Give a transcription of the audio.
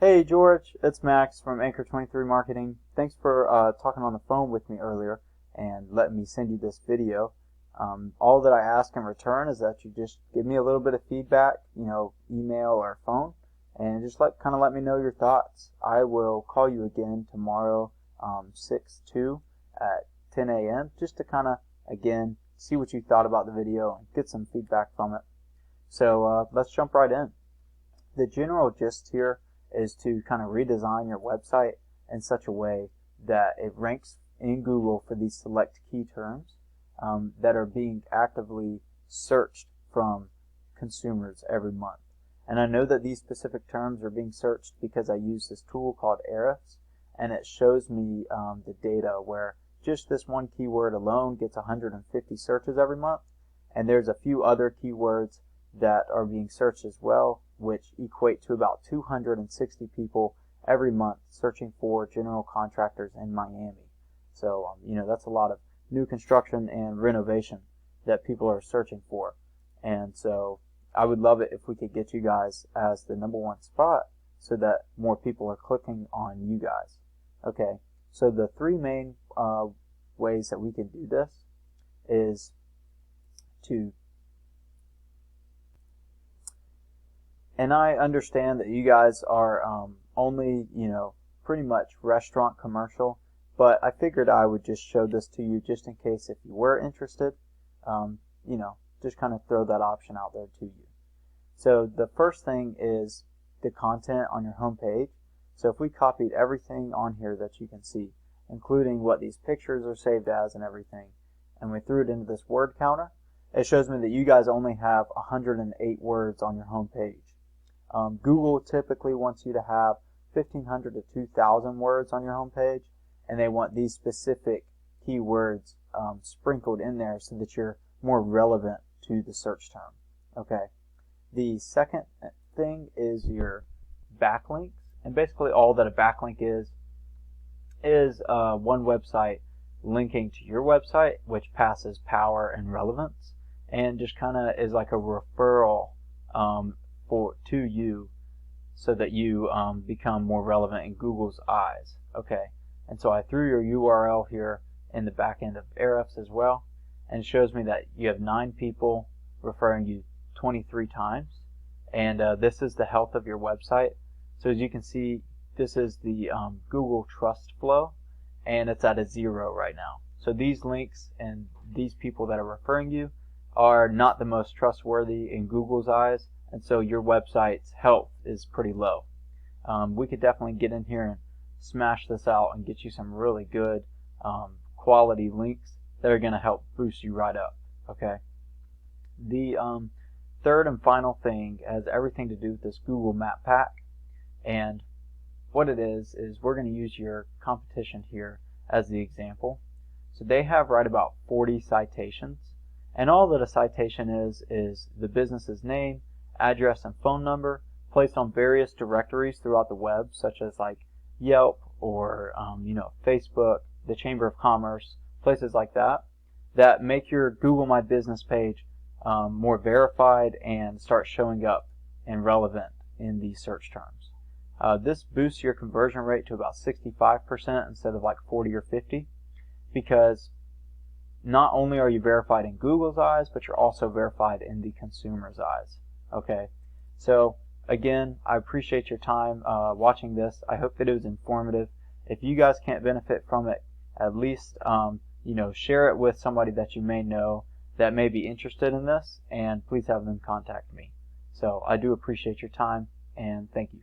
Hey George, it's Max from Anchor 23 Marketing. Thanks for talking on the phone with me earlier and letting me send you this video. All that I ask in return is that you just give me a little bit of feedback, email or phone, and just kind of let me know your thoughts. I will call you again tomorrow, 6/2 at 10 a.m. just to kind of, again, see what you thought about the video and get some feedback from it. So let's jump right in. The general gist here is to kind of redesign your website in such a way that it ranks in Google for these select key terms that are being actively searched from consumers every month. And I know that these specific terms are being searched because I use this tool called Ahrefs, and it shows me the data where just this one keyword alone gets 150 searches every month, and there's a few other keywords that are being searched as well, which equate to about 260 people every month searching for general contractors in Miami. So, that's a lot of new construction and renovation that people are searching for. And so I would love it if we could get you guys as the #1 spot so that more people are clicking on you guys. Okay, so the three main ways that we can do this is to, and I understand that you guys are only, pretty much restaurant commercial, but I figured I would just show this to you just in case if you were interested, just kind of throw that option out there to you. So the first thing is the content on your home page. So if we copied everything on here that you can see, including what these pictures are saved as and everything, and we threw it into this word counter, it shows me that you guys only have 108 words on your home page. Google typically wants you to have 1,500 to 2,000 words on your home page, and they want these specific keywords sprinkled in there so that you're more relevant to the search term. Okay. The second thing is your backlinks, and basically all that a backlink is one website linking to your website, which passes power and relevance, and just kind of is like a referral to you so that you become more relevant in Google's eyes. Okay, and so I threw your URL here in the back end of Ahrefs as well, and it shows me that you have 9 people referring you 23 times, and this is the health of your website. So as you can see, this is the Google Trust Flow, and it's at a 0 right now. So these links and these people that are referring you are not the most trustworthy in Google's eyes, and so your website's health is pretty low. We could definitely get in here and smash this out and get you some really good quality links that are going to help boost you right up. Okay. The third and final thing has everything to do with this Google Map Pack, and what it is we're going to use your competition here as the example. So they have right about 40 citations, and all that a citation is the business's name, address, and phone number placed on various directories throughout the web, such as like Yelp or Facebook, the Chamber of Commerce, places like that, that make your Google My Business page more verified and start showing up and relevant in these search terms. This boosts your conversion rate to about 65% instead of like 40 or 50, because not only are you verified in Google's eyes, but you're also verified in the consumer's eyes. Okay, so again, I appreciate your time watching this. I hope that it was informative. If you guys can't benefit from it, at least share it with somebody that you may know that may be interested in this, and please have them contact me. So I do appreciate your time, and thank you.